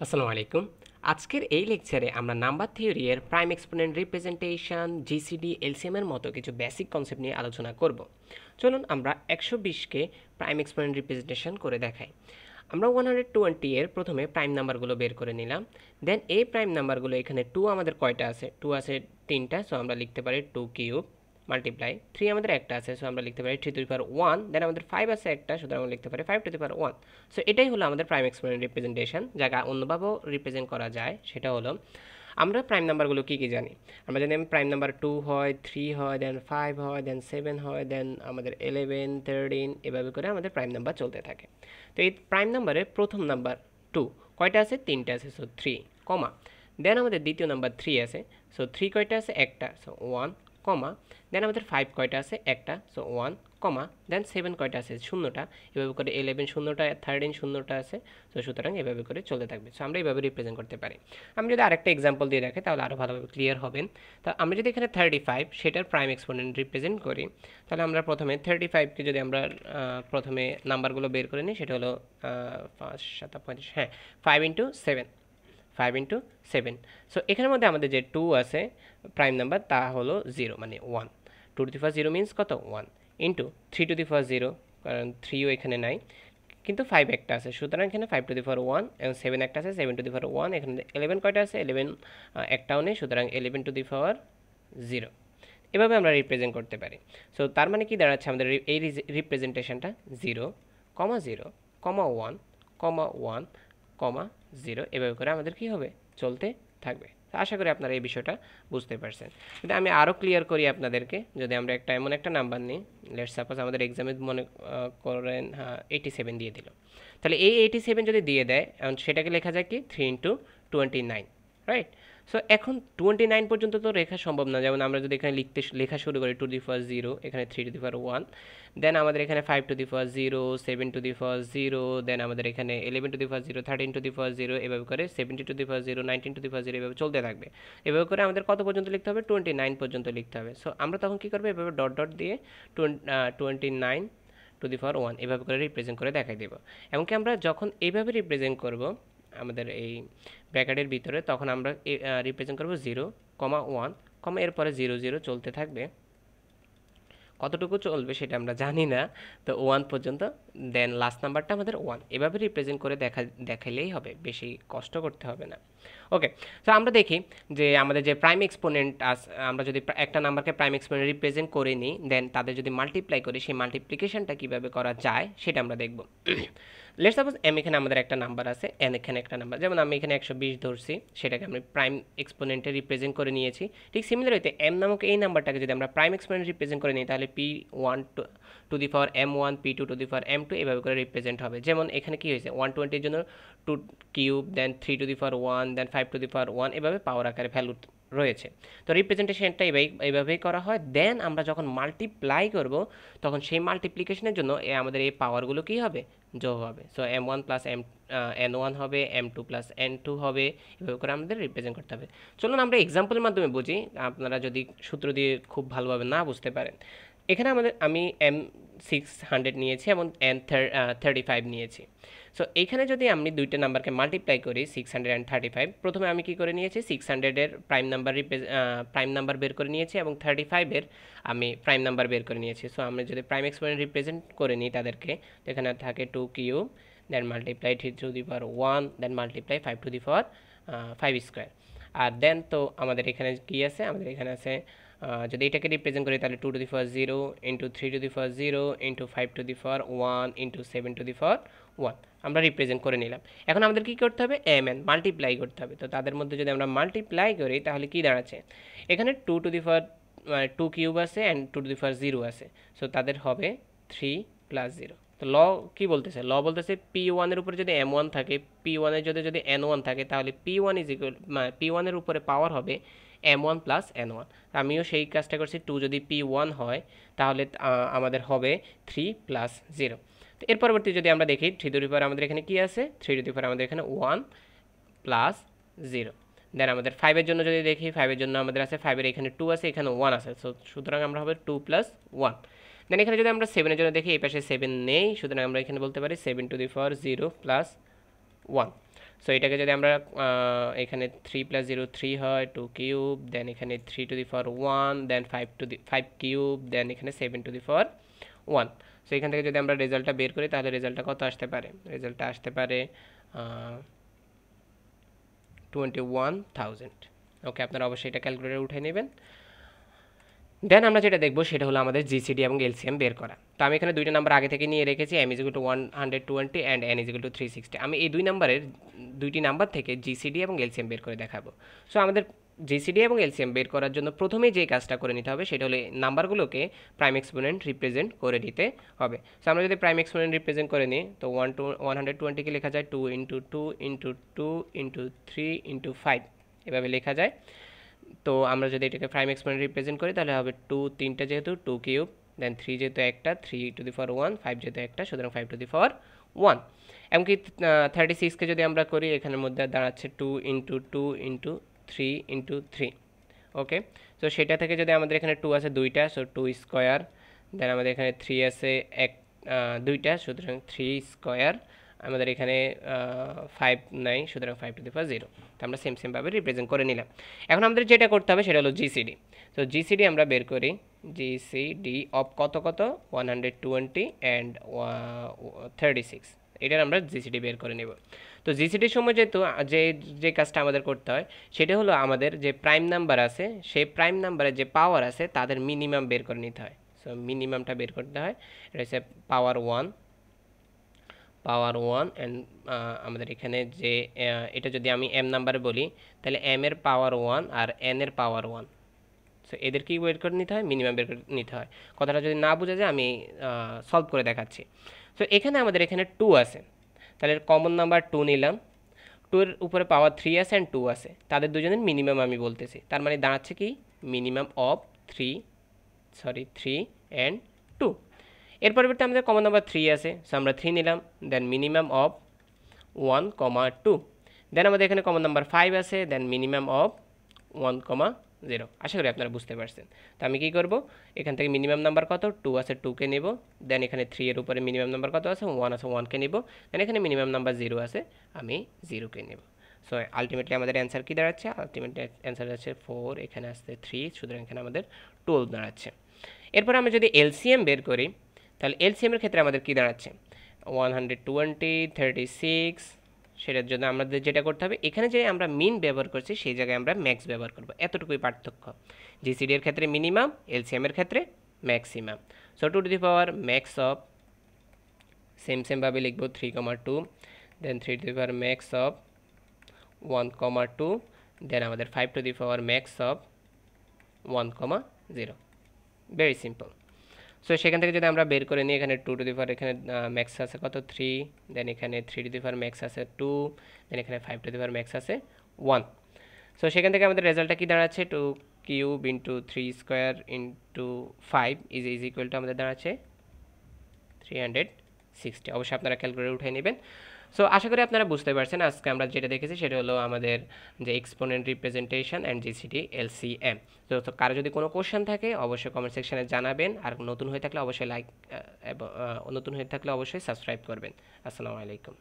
আসসালামু আলাইকুম। আজকের এই লেকচারে আমরা নাম্বার থিওরি এর prime exponent representation, GCD, LCM এর মতো কিছু বেসিক কনসেপ্ট নিয়ে আলোচনা করব। চলুন আমরা 120কে প্রাইম এক্সপোনেন্ট রিপ্রেজেন্টেশন করে দেখাই। আমরা 120 এর প্রথমে প্রাইম নাম্বারগুলো বের করে নিলাম। দেন এই প্রাইম নাম্বারগুলো এখানে 2 আমাদের কয়টা আছে? 2 আছে 3টা, সো আমরা লিখতে পারি 2 কিউব মাল্টিপ্লাই 3 আমাদের একটা আছে, সো আমরা লিখতে পারি 3 টু দি পাওয়ার 1। দেন আমাদের 5 আছে একটা, সুতরাং আমরা লিখতে পারি 5 টু দি পাওয়ার 1। সো এটাই হলো আমাদের প্রাইম এক্সপোনেন্ট রিপ্রেজেন্টেশন। যাকে অন্যভাবেও রিপ্রেজেন্ট করা যায়, সেটা হলো আমরা প্রাইম নাম্বারগুলো কী কী জানি। আমরা জানি প্রাইম নাম্বার 2 হয়, 3 হয়, দেন 5 হয়, দেন 7 হয়, দেন আমাদের 11, 13 এভাবে করে আমাদের প্রাইম নাম্বার চলতে থাকে। তো এই প্রাইম নাম্বারের প্রথম নাম্বার 2 কয়টা আছে? 3টা আছে, সো 3 কমা। দেন আমাদের দ্বিতীয় নাম্বার 3 আছে, সো 3 কয়টা আছে? একটা, সো 1 কমা। দেন আমাদের 5 কয়টা আছে? একটা, সো 1 কমা। দেন 7 কয়টা আছে? শূন্যটা। এভাবে করে 11 শূন্যটা, 13 শূন্যটা আছে, সো সুতরাং এভাবে করে চলতে থাকবে। সো আমরা এইভাবে রিপ্রেজেন্ট করতে পারি। আমি যদি আরেকটা এক্সাম্পল দিয়ে রাখি তাহলে আরও ভালোভাবে ক্লিয়ার হবেন। তা আমরা যদি এখানে 35 সেটার প্রাইম এক্সপোনেন্ট রিপ্রেজেন্ট করি, তাহলে আমরা প্রথমে 35কে যদি আমরা প্রথমে নাম্বারগুলো বের করে নিই, সেটা হলো 5 7 35, হ্যাঁ 5 ইন্টু 7, 5 ইন্টু 7। সো এখানের মধ্যে আমাদের যে 2 আছে প্রাইম নাম্বার, তা হলো 0 মানে 1। 2 টু দি ফার্স্ট 0 মিনস কত? 1 ইন্টু 3 টু দি ফার্স্ট 0, কারণ 3ও এখানে নাই, কিন্তু 5 একটা আছে, সুতরাং এখানে 5 টু দি পাওয়ার 1 এবং 7 একটা আছে, 7 টু দি পাওয়ার 1। এখানে 11 কয়টা আছে? 11 একটাও নেই, সুতরাং 11 টু দি পাওয়ার 0। এভাবে আমরা রিপ্রেজেন্ট করতে পারি। সো তার মানে কি দাঁড়াচ্ছে আমাদের এই রিপ্রেজেন্টেশনটা? 0 কমা 0 কমা 1 কমা 1 কমা 0, এভাবে করে আমাদের কি হবে? চলতে থাকবে। আশা করি আপনারা এই বিষয়টা বুঝতে পারছেন। যদি আমি আরও ক্লিয়ার করি আপনাদেরকে, যদি আমরা এমন একটা নাম্বার নিই, লেটস সাপোজ আমাদের এক্সামে মনে করেন 87 দিয়ে দিল, তাহলে এই 87 যদি দিয়ে দেয়, সেটাকে লেখা যায় কি? 3 ইন্টু 29, রাইট? সো এখন 29 পর্যন্ত তো লেখা সম্ভব না। যেমন আমরা যদি এখানে লেখা শুরু করি 2 টু দি ফার্স্ট 0, এখানে 3 টু দি পাওয়ার 1, দেন আমাদের এখানে 5 to the first 0, 7 to the first 0, দেন আমাদের এখানে 11 to the first 0, 13 to the first 0, এভাবে করে 70 to the first 0, 19 to the first 0, এভাবে চলতে থাকবে। এভাবে করে আমাদের কত পর্যন্ত লিখতে হবে? 29 পর্যন্ত লিখতে হবে। সো আমরা তখন কী করবো? এভাবে ডট ডট দিয়ে 29 টু দি পাওয়ার 1 এভাবে করে রিপ্রেজেন্ট করে দেখাই দেবো। এমনকি আমরা যখন এইভাবে রিপ্রেজেন্ট করব আমাদের এই ব্র্যাকেটের ভিতরে, তখন আমরা রিপ্রেজেন্ট করব 0 কমা 1 কমা, এরপরে 0 0 চলতে থাকবে। কতটুকু চলবে সেটা আমরা জানি না, তো 1 পর্যন্ত, দেন লাস্ট নাম্বারটা আমাদের 1। এভাবে রিপ্রেজেন্ট করে দেখাইলেই হবে, বেশি কষ্ট করতে হবে না। ওকে, তো আমরা দেখি যে আমাদের যে প্রাইম এক্সপোনেন্ট আমরা যদি একটা নাম্বারকে প্রাইম এক্সপোনেন্ট রিপ্রেজেন্ট করে নিই, দেন তাদের যদি মাল্টিপ্লাই করি, সেই মাল্টিপ্লিকেশনটা কীভাবে করা যায় সেটা আমরা দেখব। লেটস সাপোজ এম এখানে আমাদের একটা নাম্বার আছে, এন এখানে একটা নাম্বার, যেমন আমি এখানে 120 ধরছি, সেটাকে আমি প্রাইম এক্সপোনেন্টে রিপ্রেজেন্ট করে নিয়েছি। ঠিক সিমিলার হইতে এম নামক এই নাম্বারটাকে যদি আমরা প্রাইম এক্সপোনেন্ট রিপ্রেজেন্ট করে নিই, তাহলে p1 two the power m1, p2 two the power m2 এভাবে করে রিপ্রেজেন্ট হবে। যেমন এখানে কি হয়েছে? 120 এর জন্য 2 cube, then 3 to the power 1, then 5 to the power 1, এভাবে পাওয়ার আকারে ভ্যালু রয়েছে। তো রিপ্রেজেন্টেশনটা এইভাবেই করা হয়। দেন আমরা যখন মাল্টিপ্লাই করব, তখন সেই মাল্টিপ্লিকেশনের জন্য আমাদের এই পাওয়ারগুলো কী হবে? যোগ হবে। সো m1 প্লাস n1 হবে, m2 প্লাস n2 হবে, এভাবে করে আমাদের রিপ্রেজেন্ট করতে হবে। চলুন আমরা এক্সাম্পলের মাধ্যমে বুঝি, আপনারা যদি সূত্র দিয়ে খুব ভালোভাবে না বুঝতে পারেন। এখানে আমি m600 নিয়েছি এবং n35 নিয়েছি। সো এইখানে যদি আমি দুইটা নাম্বারকে মাল্টিপ্লাই করি 600 অ্যান্ড 35, প্রথমে আমি কি করে নিয়েছি? 600-এর প্রাইম নাম্বার বের করে নিয়েছি এবং 35-এর আমি প্রাইম নাম্বার বের করে নিয়েছি। সো আমি যদি প্রাইম এক্সপোনেন্ট রিপ্রেজেন্ট করে নিই তাদেরকে, তো এখানে থাকে 2 cube, then multiply 3 to the power 1, then multiply 5 to the power 5 square. আর দেন তো আমাদের এখানে কি আছে? আমাদের এখানে আছে, যদি এটাকে রিপ্রেজেন্ট করি তাহলে 2 to the power 0 into 3 to the power 0 into 5 to the power 1 into 7 to the power 1 আমরা রিপ্রেজেন্ট করে নিলাম। এখন আমাদের কী করতে হবে? mn মাল্টিপ্লাই করতে হবে। তো তাদের মধ্যে যদি আমরা মাল্টিপ্লাই করি, তাহলে কি দাঁড়াচ্ছে? এখানে 2 টু দি পাওয়ার 2 কিউব আছে অ্যান্ড 2 টু দি পাওয়ার 0 আছে, সো তাদের হবে 3 প্লাস 0। তো ল কি বলতেছে? ল বলতেছে p1 এর উপরে যদি m1 থাকে, p1 এর যদি n1 থাকে, তাহলে p1 ইজ ইকুয়াল, p1 এর উপরে পাওয়ার হবে m1 প্লাস n1। আমিও সেই কাজটা করছি। 2 যদি p1 হয়, তাহলে আমাদের হবে 3 প্লাস 0। তো এর পরবর্তী যদি আমরা দেখি, 3 টু দি পাওয়ার আমাদের এখানে কি আছে? 3 টু দি পাওয়ার আমাদের এখানে 1 প্লাস 0। দেন আমাদের 5-এর জন্য যদি দেখি, 5-এর জন্য আমাদের আছে, 5-এর এখানে 2 আছে, এখানে 1 আছে, সুতরাং আমরা হবে 2 প্লাস 1। দেন এখানে যদি আমরা 7-এর জন্য দেখি, এই পাশে 7 নেই, সুতরাং আমরা এখানে বলতে পারি 7 to the power 0 plus 1। So এটাকে যদি আমরা এখানে 3 + 0 3 হয়, 2 কিউব, দেন এখানে 3 to the power 1, then 5 cube, দেন এখানে 7 টু দি পাওয়ার 1। সো এখান থেকে যদি আমরা রেজাল্টটা বের করি তাহলে রেজাল্টটা কত আসতে পারে? রেজাল্টটা আসতে পারে 21,000। ওকে, আপনারা অবশ্যই এটা ক্যালকুলেটরে উঠে নেবেন। দেন আমরা যেটা দেখব সেটা হলো আমাদের জিসিডি এবং এলসিএম বের করা। তো আমি এখানে দুইটা নাম্বার আগে থেকে নিয়ে রেখেছি, m = 120 অ্যান্ড n = 360। আমি এই দুইটি নাম্বার থেকে জিসিডি এবং এলসিএম বের করে দেখাবো। সো আমাদের জিসিডি এবং এলসিএম বের করার জন্য প্রথমেই যে কাজটা করে নিতে হবে সেটা হলো নাম্বারগুলোকে প্রাইম এক্সপোনেন্ট রিপ্রেজেন্ট করে নিতে হবে। সো আমরা যদি প্রাইম এক্সপোনেন্ট রিপ্রেজেন্ট করে নিই তো 120 কে লেখা যায় 2 × 2 × 2 × 3 × 5 এভাবে লেখা যায়। তো আমরা যদি এটাকে প্রাইম এক্সপোনেন্ট রিপ্রেজেন্ট করি তাহলে হবে 2 3টা যেহেতু 2 কিউব, দেন 3 যেহেতু একটা 3 টু দি পাওয়ার 1, 5 যেহেতু একটা সুতরাং 5 টু দি পাওয়ার 1। এমনকি 36কে যদি আমরা করি এখানের মধ্যে দাঁড়াচ্ছে 2 × 2 × 3 × 3। ওকে, তো সেটা থেকে যদি আমাদের এখানে 2 আছে দুইটা, সো 2 স্কোয়ার, দেন আমাদের এখানে 3 আছে দুইটা সুতরাং 3 স্কোয়ার, আমাদের এখানে 5 নাই সুতরাং 5 টু দি পাওয়ার 0। তো আমরা সেমভাবে রিপ্রেজেন্ট করে নিলাম। এখন আমাদের যেটা করতে হবে সেটা হলো জিসিডি। তো জিসিডি আমরা বের করি, জিসিডি অফ কত 120 অ্যান্ড 36, এটার আমরা জিসিডি বের করে নেব। তো জিসিডির সময় যেহেতু যে কাজটা আমাদের করতে হয় সেটা হলো আমাদের যে প্রাইম নাম্বার আছে সেই প্রাইম নাম্বারের যে পাওয়ার আছে তাদের মিনিমাম বের করে নিতে হয়। সো মিনিমামটা বের করতে হয়, এটা হচ্ছে পাওয়ার 1 অ্যান্ড আমাদের এখানে যে এটা যদি আমি এম নাম্বারে বলি তাহলে এম এর পাওয়ার 1 আর এন এর পাওয়ার 1। সো এদের কি বের করে নিতে হয়? মিনিমাম বের করে নিতে হয়। কথাটা যদি না বোঝা যায় আমি সলভ করে দেখাচ্ছি। সো এখানে আমাদের এখানে 2 আছে, তাহলে কমন নাম্বার 2 নিলাম, 2 এর উপরে পাওয়ার 3 আছে অ্যান্ড 2 আছে, তাদের দুজনের মিনিমাম আমি বলতেছি। তার মানে দাঁড়াচ্ছে কি মিনিমাম অফ 3 অ্যান্ড 2। এর পরিবর্তে আমাদের কমন নাম্বার 3 আছে, সো আমরা 3 নিলাম, দেন মিনিমাম অফ 1, 2। দেন আমাদের এখানে কমন নাম্বার 5 আছে, দেন মিনিমাম অফ 1, 0। আশা করি আপনারা বুঝতে পারছেন। তো আমি কি করব, এখান থেকে মিনিমাম নাম্বার কত 2 আছে 2কে নেব, দেন এখানে 3 এর উপরে মিনিমাম নাম্বার কত আছে 1 আছে 1কে নেব, দেন এখানে মিনিমাম নাম্বার 0 আছে আমি 0কে নেব। সো আলটিমেটলি আমাদের অ্যান্সার কি দাঁড়াচ্ছে? আলটিমেটলি অ্যান্সার আছে 4, এখানে আসছে 3, সুতরাং এখানে আমাদের 12 দাঁড়াচ্ছে। এরপর আমরা যদি এলসিএম বের করি তাহলে এলসিএমের ক্ষেত্রে আমাদের কি দাঁড়াচ্ছে 120 36, সেটার জন্য আমাদের যেটা করতে হবে এখানে যে আমরা মিন ব্যবহার করছি সেই জায়গায় আমরা ম্যাক্স ব্যবহার করব, এতটুকুই পার্থক্য। জিসিডি এর ক্ষেত্রে মিনিমাম, এলসিএম এর ক্ষেত্রে maximum. So 2 to the power max of সেমভাবে লিখব 3, 2, দেন 3 to the power max of 1, 2, দেন আমাদের 5 to the power max of 1, 0। Very simple. So সেখান থেকে যদি আমরা বের করে নিই এখানে 2 টু দি পাওয়ার এখানে ম্যাক্স আছে কত 3, দেন এখানে 3 টু দি পাওয়ার ম্যাক্স আছে 2, দেন এখানে 5 টু দি পাওয়ার ম্যাক্স আছে 1। সো সেখান থেকে আমাদের রেজাল্টটা কি দাঁড়াচ্ছে 2 cube into 3 square into 5 is equal to আমাদের দাঁড়াচ্ছে 360। অবশ্যই আপনারা ক্যালকুলেটর উঠে নেবেন। সো আশা করি আপনারা বুঝতে পারছেন আজকে আমরা যেটা দেখেছি সেটা হলো আমাদের যে exponent representation and GCD LCM. তো কারো যদি কোনো কোশ্চেন থাকে অবশ্যই কমেন্ট সেকশনে জানাবেন, আর নতুন হয়ে থাকলে অবশ্যই সাবস্ক্রাইব করবেন। আসসালামু আলাইকুম।